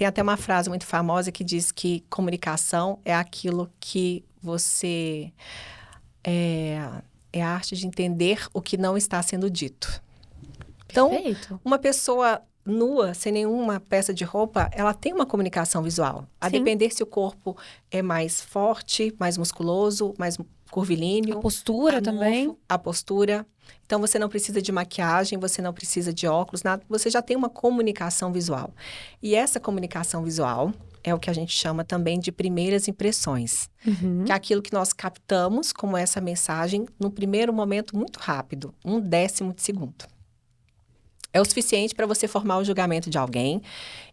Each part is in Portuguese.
Tem até uma frase muito famosa que diz que comunicação é aquilo que você... É a arte de entender o que não está sendo dito. Então, Perfeito. uma pessoa nua, sem nenhuma peça de roupa, ela tem uma comunicação visual. A Sim. depender se o corpo é mais forte, mais musculoso, mais curvilíneo. A postura amorfo, também. A postura. Então, você não precisa de maquiagem, você não precisa de óculos, nada. Você já tem uma comunicação visual. E essa comunicação visual é o que a gente chama também de primeiras impressões. Que é aquilo que nós captamos como essa mensagem no primeiro momento muito rápido, 1/10 de segundo. É o suficiente para você formar o julgamento de alguém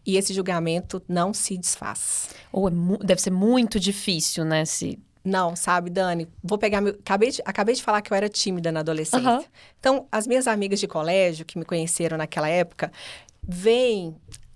e esse julgamento não se desfaz. Ou deve ser muito difícil, né? Não, sabe, Dani? Vou pegar acabei de falar que eu era tímida na adolescência. Aham. Então, as minhas amigas de colégio que me conheceram naquela época veem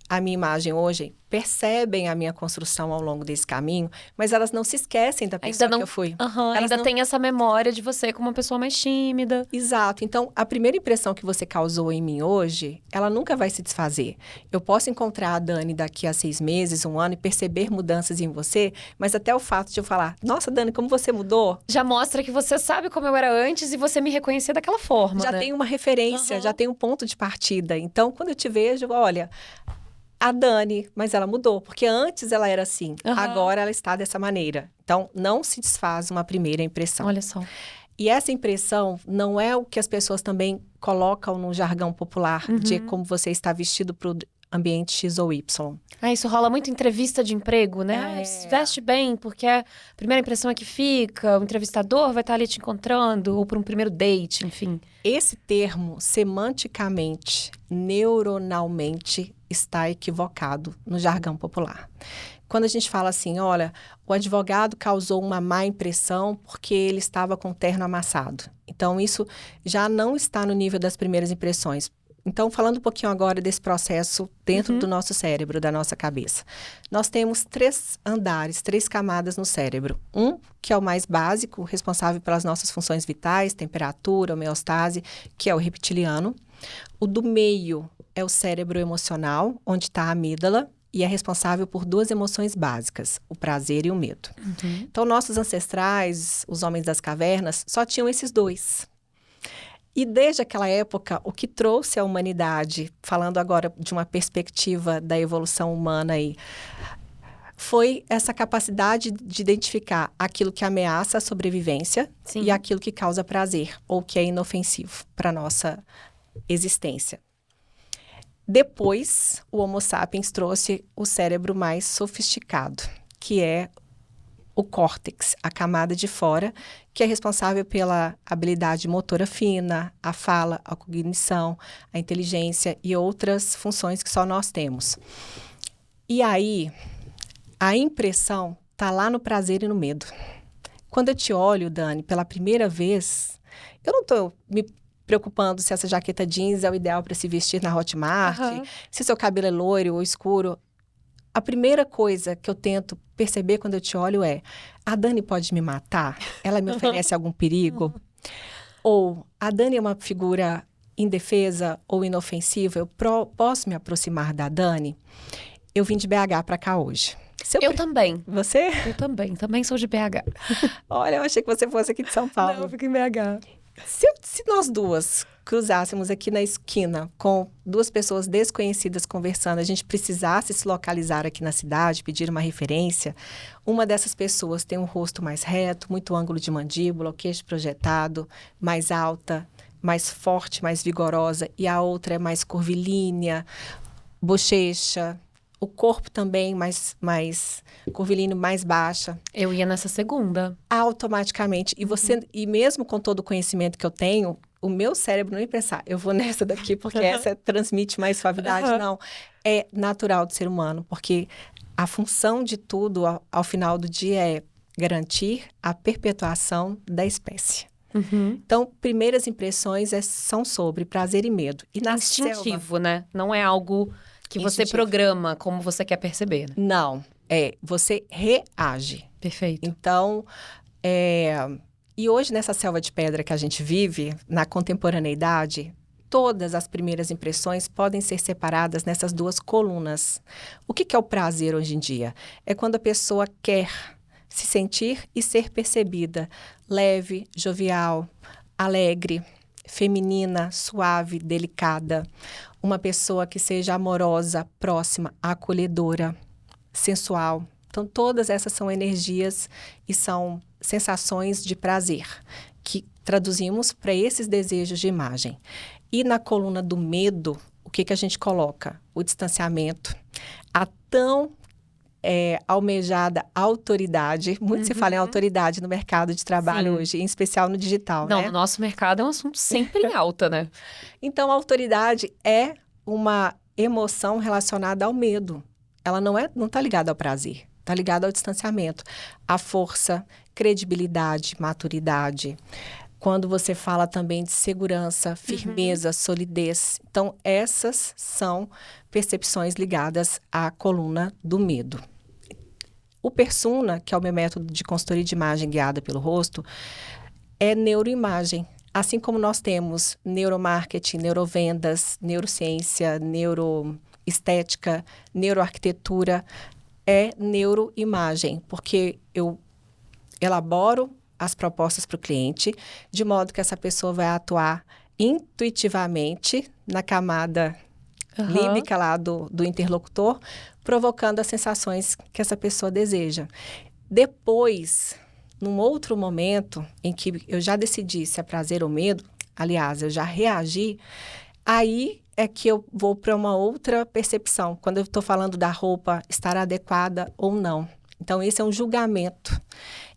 a minha imagem hoje, percebem a minha construção ao longo desse caminho, mas elas não se esquecem da pessoa que eu fui. Elas Ainda não- tem essa memória de você como uma pessoa mais tímida. Exato. Então, a primeira impressão que você causou em mim hoje, ela nunca vai se desfazer. Eu posso encontrar a Dani daqui a 6 meses, 1 ano, e perceber mudanças em você, mas até o fato de eu falar, nossa, Dani, como você mudou, Já mostra que você sabe como eu era antes e você me reconhecer daquela forma, já né? tem uma referência, já tem um ponto de partida. Então, quando eu te vejo, olha, a Dani, mas ela mudou, porque antes ela era assim, agora ela está dessa maneira. Então, não se desfaz uma primeira impressão. Olha só. E essa impressão não é o que as pessoas também colocam no jargão popular de como você está vestido para o ambiente X ou Y. Isso rola muito em entrevista de emprego, né? Se veste bem, porque a primeira impressão é que fica, o entrevistador vai estar ali te encontrando, ou para um primeiro date, enfim. Esse termo, semanticamente, neuronalmente, está equivocado no jargão popular. Quando a gente fala assim, olha, o advogado causou uma má impressão porque ele estava com o terno amassado. Então, isso já não está no nível das primeiras impressões. Então, falando um pouquinho agora desse processo dentro do nosso cérebro, da nossa cabeça. Nós temos 3 andares, 3 camadas no cérebro. Um, que é o mais básico, responsável pelas nossas funções vitais, temperatura, homeostase, que é o reptiliano. O do meio é o cérebro emocional, onde está a amígdala, e é responsável por 2 emoções básicas, o prazer e o medo. Então, nossos ancestrais, os homens das cavernas, só tinham esses 2. E desde aquela época, o que trouxe à humanidade, falando agora de uma perspectiva da evolução humana aí, foi essa capacidade de identificar aquilo que ameaça a sobrevivência e aquilo que causa prazer, ou que é inofensivo para a nossa existência. Depois, o Homo sapiens trouxe o cérebro mais sofisticado, que é o córtex, a camada de fora, que é responsável pela habilidade motora fina, a fala, a cognição, a inteligência e outras funções que só nós temos. E aí, a impressão está lá no prazer e no medo. Quando eu te olho, Dani, pela primeira vez, eu não estou me preocupando se essa jaqueta jeans é o ideal para se vestir na Hotmart, se seu cabelo é loiro ou escuro. A primeira coisa que eu tento perceber quando eu te olho é: a Dani pode me matar? Ela me oferece algum perigo? Ou a Dani é uma figura indefesa ou inofensiva? Eu posso me aproximar da Dani? Eu vim de BH para cá hoje. Eu também. Você? Eu também sou de BH. Olha, eu achei que você fosse aqui de São Paulo. Não, eu fico em BH. Se nós duas cruzássemos aqui na esquina com 2 pessoas desconhecidas conversando, a gente precisasse se localizar aqui na cidade, pedir uma referência, uma dessas pessoas tem um rosto mais reto, muito ângulo de mandíbula, o queixo projetado, mais alta, mais forte, mais vigorosa, e a outra é mais curvilínea, bochecha, o corpo também mais curvilíneo, mais baixa. Eu ia nessa segunda. Automaticamente. E mesmo com todo o conhecimento que eu tenho, o meu cérebro não ia pensar, eu vou nessa daqui porque essa transmite mais suavidade. Não, é natural do ser humano, porque a função de tudo, ao final do dia, é garantir a perpetuação da espécie. Então, primeiras impressões são sobre prazer e medo. E na instintivo, né? Não é algo que você programa como você quer perceber. Né? Não, você reage. Perfeito. Então, e hoje nessa selva de pedra que a gente vive, na contemporaneidade, todas as primeiras impressões podem ser separadas nessas duas colunas. O que é o prazer hoje em dia? É quando a pessoa quer se sentir e ser percebida, leve, jovial, alegre, feminina, suave, delicada. Uma pessoa que seja amorosa, próxima, acolhedora, sensual. Então, todas essas são energias e são sensações de prazer que traduzimos para esses desejos de imagem. E na coluna do medo, o que a gente coloca? O distanciamento, a tão almejada autoridade. Muito se fala em autoridade no mercado de trabalho hoje, em especial no digital, Não, né? no nosso mercado é um assunto sempre em alta, né? Então, a autoridade é uma emoção relacionada ao medo. Ela não está ligada ao prazer, está ligada ao distanciamento, à força, credibilidade, maturidade. Quando você fala também de segurança, firmeza, solidez. Então, essas são percepções ligadas à coluna do medo. O Persona, que é o meu método de consultoria de imagem guiada pelo rosto, é neuroimagem. Assim como nós temos neuromarketing, neurovendas, neurociência, neuroestética, neuroarquitetura, é neuroimagem, porque eu elaboro as propostas para o cliente, de modo que essa pessoa vai atuar intuitivamente na camada límbica lá do interlocutor, provocando as sensações que essa pessoa deseja. Depois, num outro momento em que eu já decidi se é prazer ou medo, aliás, eu já reagi, aí é que eu vou para uma outra percepção, quando eu estou falando da roupa estar adequada ou não. Então, esse é um julgamento.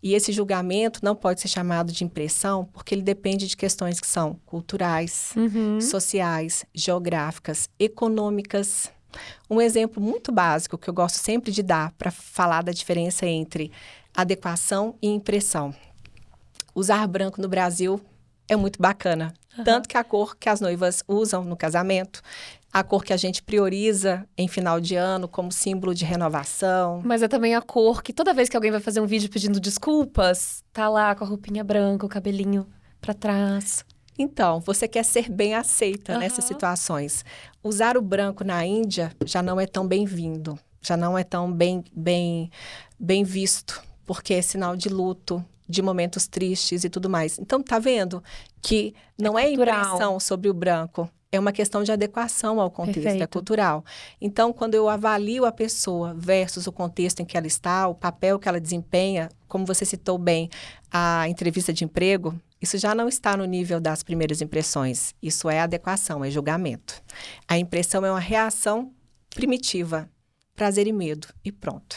E esse julgamento não pode ser chamado de impressão, porque ele depende de questões que são culturais, sociais, geográficas, econômicas. Um exemplo muito básico que eu gosto sempre de dar para falar da diferença entre adequação e impressão. Usar branco no Brasil é muito bacana. Tanto que a cor que as noivas usam no casamento, a cor que a gente prioriza em final de ano como símbolo de renovação. Mas é também a cor que toda vez que alguém vai fazer um vídeo pedindo desculpas, tá lá com a roupinha branca, o cabelinho pra trás. Então, você quer ser bem aceita nessas situações. Usar o branco na Índia já não é tão bem-vindo, já não é tão bem visto, porque é sinal de luto, de momentos tristes e tudo mais. Então, tá vendo que não é impressão sobre o branco, é uma questão de adequação ao contexto, é cultural. Então, quando eu avalio a pessoa versus o contexto em que ela está, o papel que ela desempenha, como você citou bem, a entrevista de emprego, isso já não está no nível das primeiras impressões. Isso é adequação, é julgamento. A impressão é uma reação primitiva, prazer e medo, e pronto.